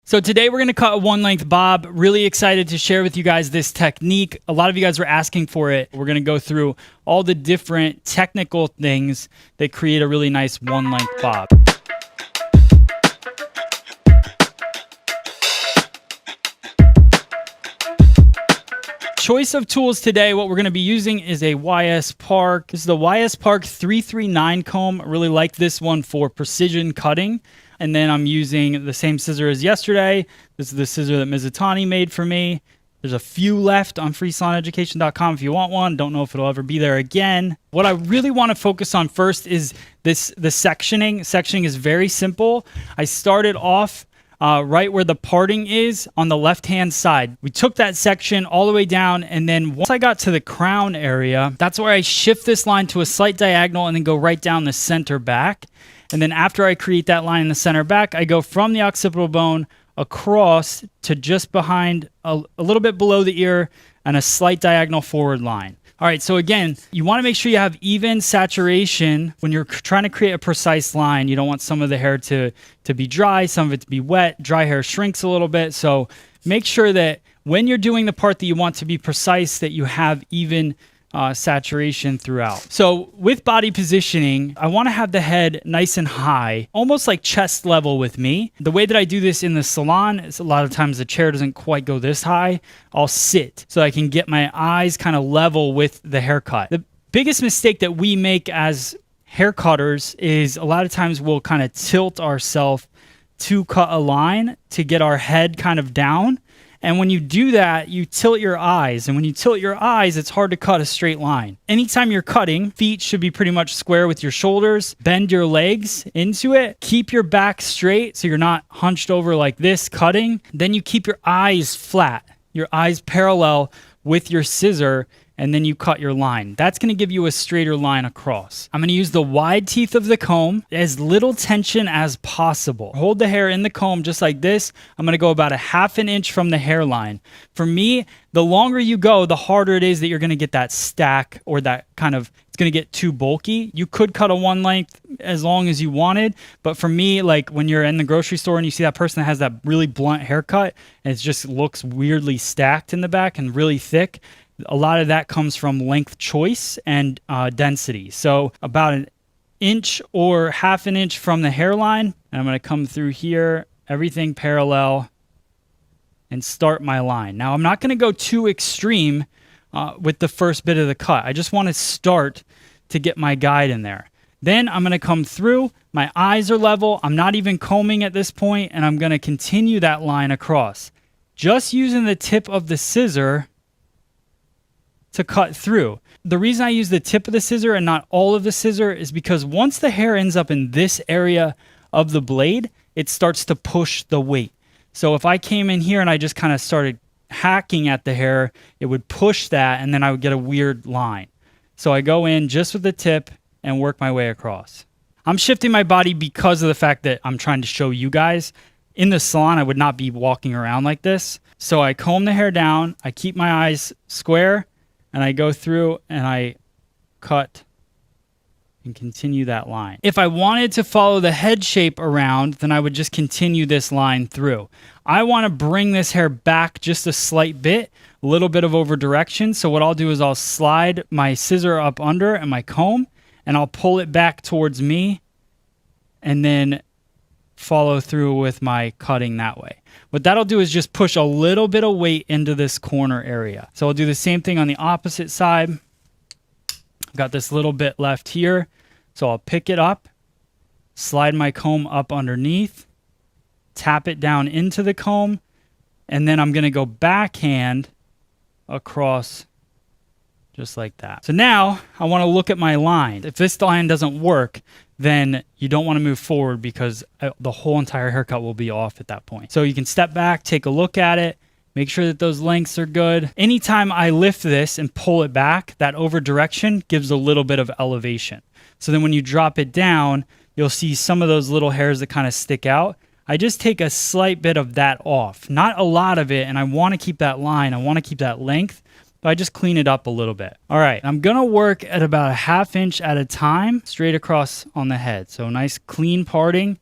So today we're going to cut a one length bob. Really excited to share with you guys this technique. A lot of you guys were asking for it. We're going to go through all the different technical things that create a really nice one length bob. Choice of tools today, what we're going to be using is a YS Park. This is the YS Park 339 comb. I really like this one for precision cutting. And then I'm using the same scissor as yesterday. This is the scissor that Mizutani made for me. There's a few left on freesaloneducation.com if you want one. Don't know if it'll ever be there again. What I really want to focus on first is the sectioning. Sectioning is very simple. I started off right where the parting is on the left-hand side. We took that section all the way down, and then once I got to the crown area, that's where I shift this line to a slight diagonal and then go right down the center back. And then after I create that line in the center back, I go from the occipital bone across to just behind, a little bit below the ear, and a slight diagonal forward line. All right, so again, you want to make sure you have even saturation when you're trying to create a precise line. You don't want some of the hair to be dry, some of it to be wet. Dry hair shrinks a little bit, so make sure that when you're doing the part that you want to be precise, that you have even saturation throughout. So with body positioning, I want to have the head nice and high, almost like chest level with me. The way that I do this in the salon is a lot of times the chair doesn't quite go this high. I'll sit so I can get my eyes kind of level with the haircut. The biggest mistake that we make as hair cutters is a lot of times we'll kind of tilt ourselves to cut a line to get our head kind of down. And when you do that, you tilt your eyes. And when you tilt your eyes, it's hard to cut a straight line. Anytime you're cutting, feet should be pretty much square with your shoulders. Bend your legs into it. Keep your back straight so you're not hunched over like this cutting. Then you keep your eyes flat, your eyes parallel with your scissor, and then you cut your line. That's going to give you a straighter line across. I'm going to use the wide teeth of the comb, as little tension as possible. Hold the hair in the comb just like this. I'm going to go about 1/2 inch from the hairline. For me, the longer you go, the harder it is that you're going to get that stack, or that kind of, it's going to get too bulky. You could cut a one length as long as you wanted, but for me, like when you're in the grocery store and you see that person that has that really blunt haircut and it just looks weirdly stacked in the back and really thick, a lot of that comes from length choice and density. So about 1 inch or 1/2 inch from the hairline, and I'm going to come through here, everything parallel, and start my line. Now I'm not going to go too extreme with the first bit of the cut. I just want to start to get my guide in there. Then I'm going to come through, my eyes are level, I'm not even combing at this point, and I'm going to continue that line across. Just using the tip of the scissor to cut through. The reason I use the tip of the scissor and not all of the scissor is because once the hair ends up in this area of the blade, it starts to push the weight. So if I came in here and I just kind of started hacking at the hair, it would push that and then I would get a weird line. So I go in just with the tip and work my way across. I'm shifting my body because of the fact that I'm trying to show you guys. In the salon, I would not be walking around like this. So I comb the hair down, I keep my eyes square, and I go through and I cut and continue that line. If I wanted to follow the head shape around, then I would just continue this line through. I want to bring this hair back just a slight bit, a little bit of over direction. So what I'll do is I'll slide my scissor up under and my comb, and I'll pull it back towards me and then follow through with my cutting that way. What that'll do is just push a little bit of weight into this corner area. So I'll do the same thing on the opposite side. I've got this little bit left here. So I'll pick it up, slide my comb up underneath, tap it down into the comb, and then I'm going to go backhand across just like that. So now I want to look at my line. If this line doesn't work, then you don't want to move forward because the whole entire haircut will be off at that point. So you can step back, take a look at it, make sure that those lengths are good. Anytime I lift this and pull it back, that over direction gives a little bit of elevation. So then when you drop it down, you'll see some of those little hairs that kind of stick out. I just take a slight bit of that off, not a lot of it, and I want to keep that line, I want to keep that length, but I just clean it up a little bit. All right, I'm gonna work at about 1/2 inch at a time, straight across on the head. So nice clean parting,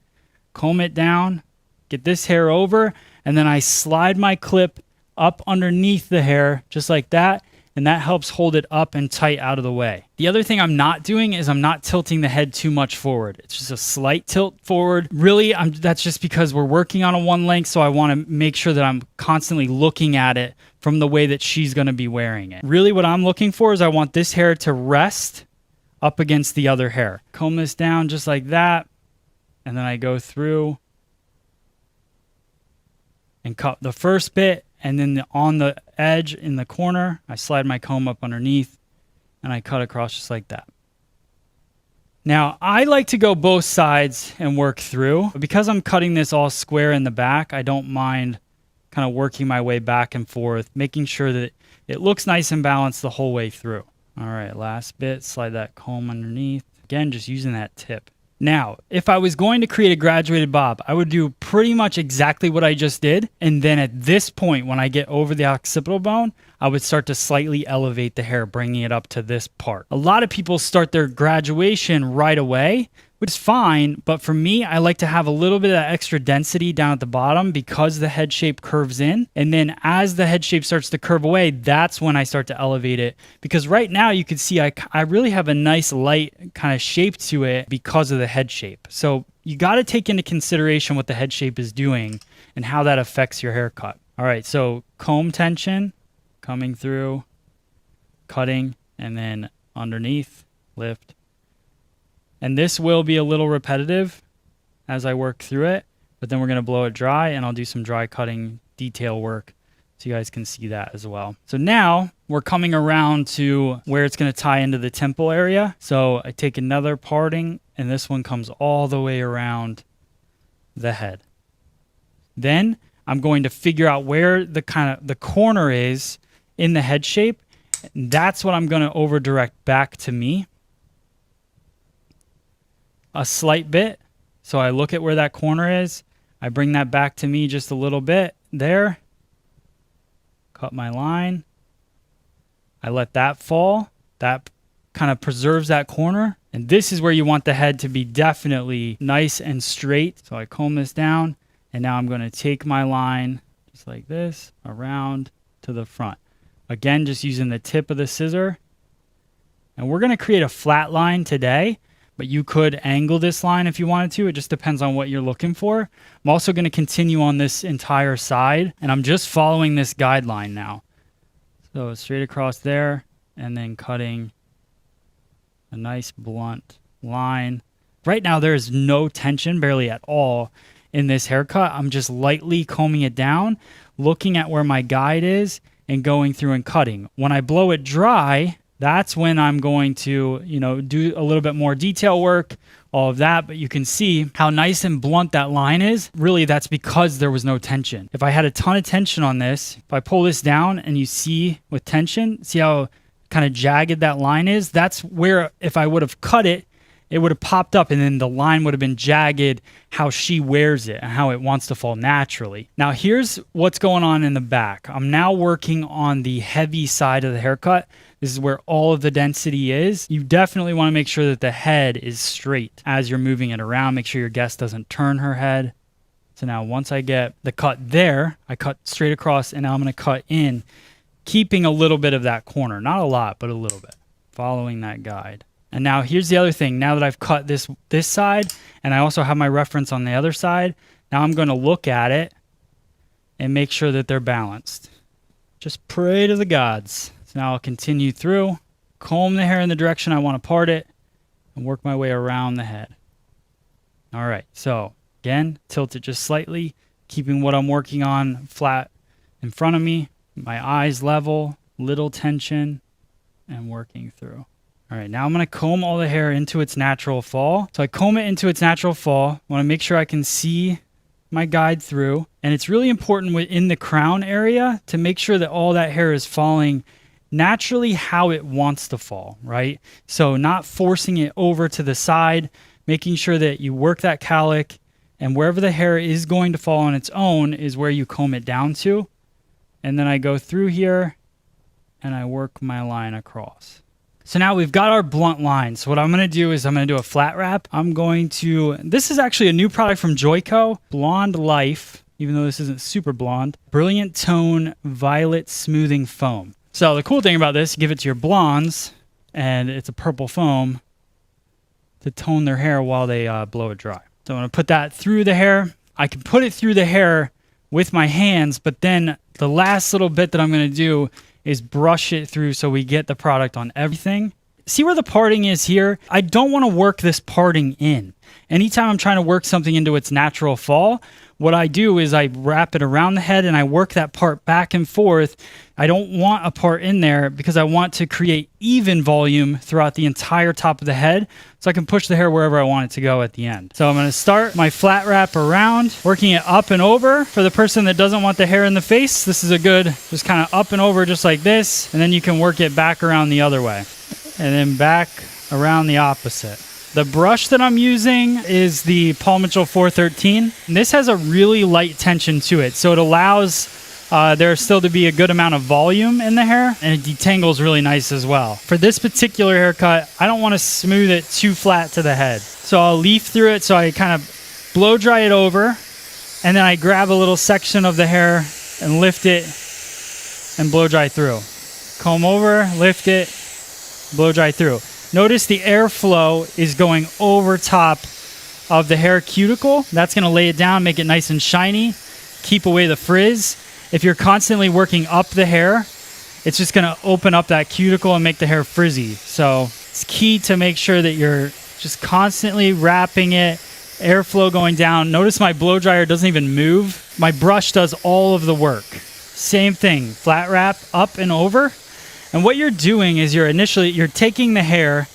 comb it down, get this hair over, and then I slide my clip up underneath the hair just like that, and that helps hold it up and tight out of the way. The other thing I'm not doing is I'm not tilting the head too much forward. It's just a slight tilt forward. Really, that's just because we're working on a one length, so I want to make sure that I'm constantly looking at it from the way that she's going to be wearing it. Really what I'm looking for is I want this hair to rest up against the other hair. Comb this down just like that, and then I go through and cut the first bit, and then on the edge in the corner, I slide my comb up underneath and I cut across just like that. Now, I like to go both sides and work through. Because I'm cutting this all square in the back, I don't mind kind of working my way back and forth, making sure that it looks nice and balanced the whole way through. All right, last bit, slide that comb underneath. Again, just using that tip. Now, if I was going to create a graduated bob, I would do pretty much exactly what I just did. And then at this point, when I get over the occipital bone, I would start to slightly elevate the hair, bringing it up to this part. A lot of people start their graduation right away, which is fine. But for me, I like to have a little bit of that extra density down at the bottom because the head shape curves in. And then as the head shape starts to curve away, that's when I start to elevate it. Because right now you can see I really have a nice light kind of shape to it because of the head shape. So you got to take into consideration what the head shape is doing and how that affects your haircut. All right, so comb tension, coming through, cutting, and then underneath, lift. And this will be a little repetitive as I work through it, but then we're going to blow it dry, and I'll do some dry cutting detail work so you guys can see that as well. So now we're coming around to where it's going to tie into the temple area. So I take another parting, and this one comes all the way around the head. Then I'm going to figure out where the corner is in the head shape. That's what I'm going to over direct back to me a slight bit. So I look at where that corner is. I bring that back to me just a little bit there. Cut my line. I let that fall. That kind of preserves that corner. And this is where you want the head to be definitely nice and straight. So I comb this down, and now I'm going to take my line just like this around to the front. Again, just using the tip of the scissor. And we're going to create a flat line today, but you could angle this line if you wanted to. It just depends on what you're looking for. I'm also going to continue on this entire side, and I'm just following this guideline now. So straight across there, and then cutting a nice blunt line. Right now, there is no tension, barely at all, in this haircut. I'm just lightly combing it down, looking at where my guide is, and going through and cutting. When I blow it dry, that's when I'm going to, do a little bit more detail work, all of that. But you can see how nice and blunt that line is. Really, that's because there was no tension. If I had a ton of tension on this, if I pull this down and you see with tension, see how kind of jagged that line is? That's where if I would have cut it, it would have popped up and then the line would have been jagged how she wears it and how it wants to fall naturally. Now here's what's going on in the back. I'm now working on the heavy side of the haircut. This is where all of the density is. You definitely want to make sure that the head is straight as you're moving it around. Make sure your guest doesn't turn her head. So now once I get the cut there, I cut straight across, and now I'm going to cut in, keeping a little bit of that corner. Not a lot, but a little bit. Following that guide. And now here's the other thing. Now that I've cut this side, and I also have my reference on the other side, now I'm going to look at it and make sure that they're balanced. Just pray to the gods. So now I'll continue through, comb the hair in the direction I want to part it, and work my way around the head. All right, so again, tilt it just slightly, keeping what I'm working on flat in front of me, my eyes level, little tension, and working through. All right, now I'm going to comb all the hair into its natural fall. So I comb it into its natural fall. I want to make sure I can see my guide through. And it's really important within the crown area to make sure that all that hair is falling naturally how it wants to fall, right? So not forcing it over to the side, making sure that you work that cowlick, and wherever the hair is going to fall on its own is where you comb it down to. And then I go through here and I work my line across. So now we've got our blunt line. So what I'm going to do is I'm going to do a flat wrap. This is actually a new product from Joico, Blonde Life. even though this isn't super blonde. Brilliant Tone Violet Smoothing Foam. So the cool thing about this, you give it to your blondes, and it's a purple foam to tone their hair while they blow it dry. So I'm going to put that through the hair. I can put it through the hair with my hands, but then the last little bit that I'm going to do is brush it through so we get the product on everything. See where the parting is here? I don't want to work this parting in. Anytime I'm trying to work something into its natural fall, what I do is I wrap it around the head and I work that part back and forth. I don't want a part in there because I want to create even volume throughout the entire top of the head so I can push the hair wherever I want it to go at the end. So I'm going to start my flat wrap around, working it up and over. For the person that doesn't want the hair in the face, this is a good, just kind of up and over just like this, and then you can work it back around the other way and then back around the opposite. The brush that I'm using is the Paul Mitchell 413. And this has a really light tension to it, so it allows there still to be a good amount of volume in the hair, and it detangles really nice as well. For this particular haircut, I don't want to smooth it too flat to the head. So I'll leaf through it, so I kind of blow dry it over, and then I grab a little section of the hair and lift it and blow dry through. Comb over, lift it, blow dry through. Notice the airflow is going over top of the hair cuticle. That's going to lay it down, make it nice and shiny, keep away the frizz. If you're constantly working up the hair, it's just going to open up that cuticle and make the hair frizzy. So it's key to make sure that you're just constantly wrapping it, airflow going down. Notice my blow dryer doesn't even move. My brush does all of the work. Same thing, flat wrap up and over. And what you're doing is you're taking the hair,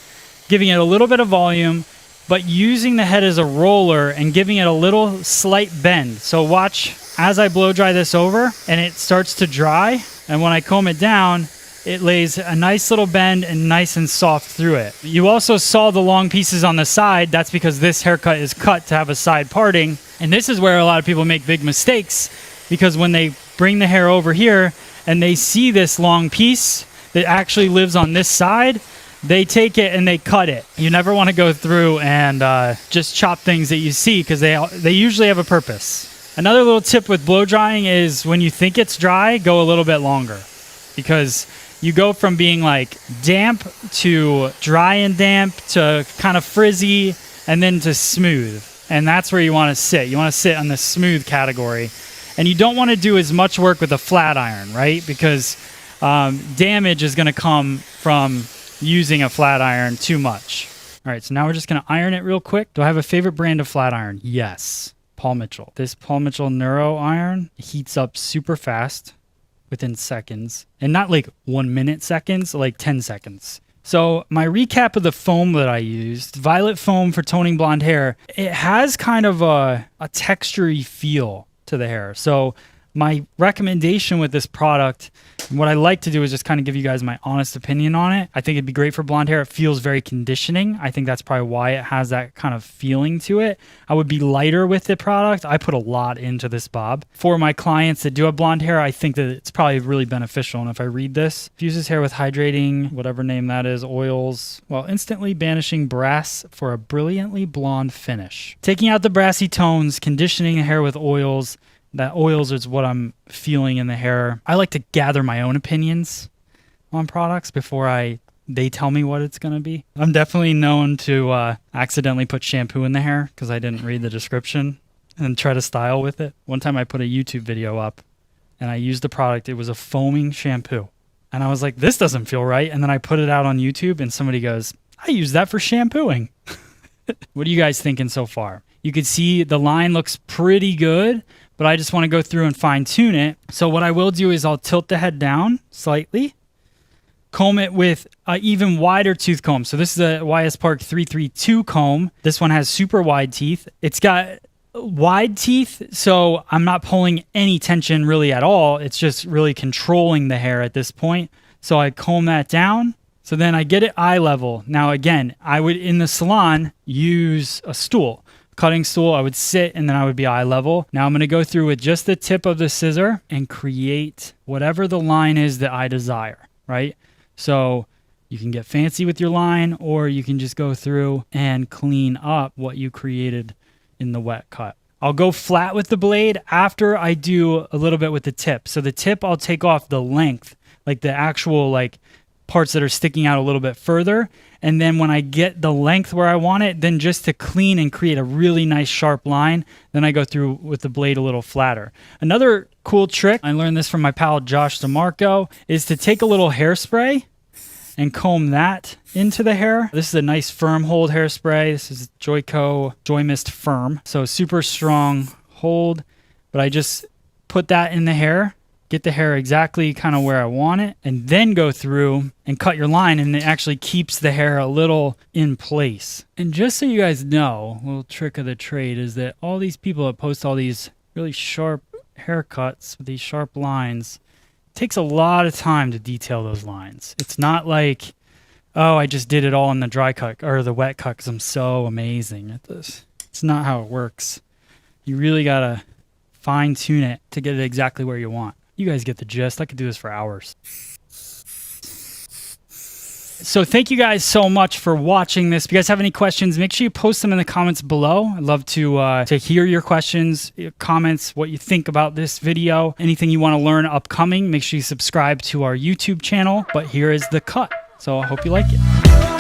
giving it a little bit of volume, but using the head as a roller and giving it a little slight bend. So watch as I blow dry this over and it starts to dry. And when I comb it down, it lays a nice little bend and nice and soft through it. You also saw the long pieces on the side. That's because this haircut is cut to have a side parting. And this is where a lot of people make big mistakes, because when they bring the hair over here and they see this long piece that actually lives on this side, they take it and they cut it. You never want to go through and just chop things that you see, because they usually have a purpose. Another little tip with blow drying is when you think it's dry, go a little bit longer, because you go from being like damp to dry and damp to kind of frizzy and then to smooth. And that's where you want to sit. You want to sit on the smooth category. And you don't want to do as much work with a flat iron, right? Because damage is going to come from using a flat iron too much. All right, so now we're just going to iron it real quick. Do I have a favorite brand of flat iron? Yes, Paul Mitchell. This Paul Mitchell Neuro iron heats up super fast within seconds, and not like 1 minute seconds, like 10 seconds. So my recap of the foam that I used, Violet Foam for toning blonde hair, it has kind of a textury feel to the hair. So my recommendation with this product, and what I like to do is just kind of give you guys my honest opinion on it. I think it'd be great for blonde hair. It feels very conditioning. I think that's probably why it has that kind of feeling to it. I would be lighter with the product. I put a lot into this bob. For my clients that do have blonde hair, I think that it's probably really beneficial. And if I read this, fuses hair with hydrating, whatever name that is, oils, while instantly banishing brass for a brilliantly blonde finish. Taking out the brassy tones, conditioning the hair with oils. That oils is what I'm feeling in the hair. I like to gather my own opinions on products before they tell me what it's going to be. I'm definitely known to accidentally put shampoo in the hair because I didn't read the description and try to style with it. One time I put a YouTube video up and I used the product. It was a foaming shampoo. And I was like, this doesn't feel right. And then I put it out on YouTube and somebody goes, I use that for shampooing. What are you guys thinking so far? You can see the line looks pretty good, but I just want to go through and fine tune it. So what I will do is I'll tilt the head down slightly, comb it with an even wider tooth comb. So this is a YS Park 332 comb. This one has super wide teeth. It's got wide teeth, so I'm not pulling any tension really at all. It's just really controlling the hair at this point. So I comb that down. So then I get it eye level. Now again, I would in the salon use a stool. Cutting stool, I would sit and then I would be eye level. Now I'm going to go through with just the tip of the scissor and create whatever the line is that I desire, right? So you can get fancy with your line, or you can just go through and clean up what you created in the wet cut. I'll go flat with the blade after I do a little bit with the tip. So the tip, I'll take off the length, like the actual like parts that are sticking out a little bit further. And then when I get the length where I want it, then just to clean and create a really nice sharp line, then I go through with the blade a little flatter. Another cool trick, I learned this from my pal Josh DeMarco, is to take a little hairspray and comb that into the hair. This is a nice firm hold hairspray. This is Joico Joy Mist Firm. So super strong hold, but I just put that in the hair, get the hair exactly kind of where I want it, and then go through and cut your line, and it actually keeps the hair a little in place. And just so you guys know, a little trick of the trade is that all these people that post all these really sharp haircuts with these sharp lines, takes a lot of time to detail those lines. It's not like, oh, I just did it all in the dry cut or the wet cut because I'm so amazing at this. It's not how it works. You really gotta fine tune it to get it exactly where you want. You guys get the gist. I could do this for hours. So thank you guys so much for watching this. If you guys have any questions, make sure you post them in the comments below. I'd love to hear your questions, your comments, what you think about this video, anything you want to learn upcoming. Make sure you subscribe to our YouTube channel. But here is the cut. So I hope you like it.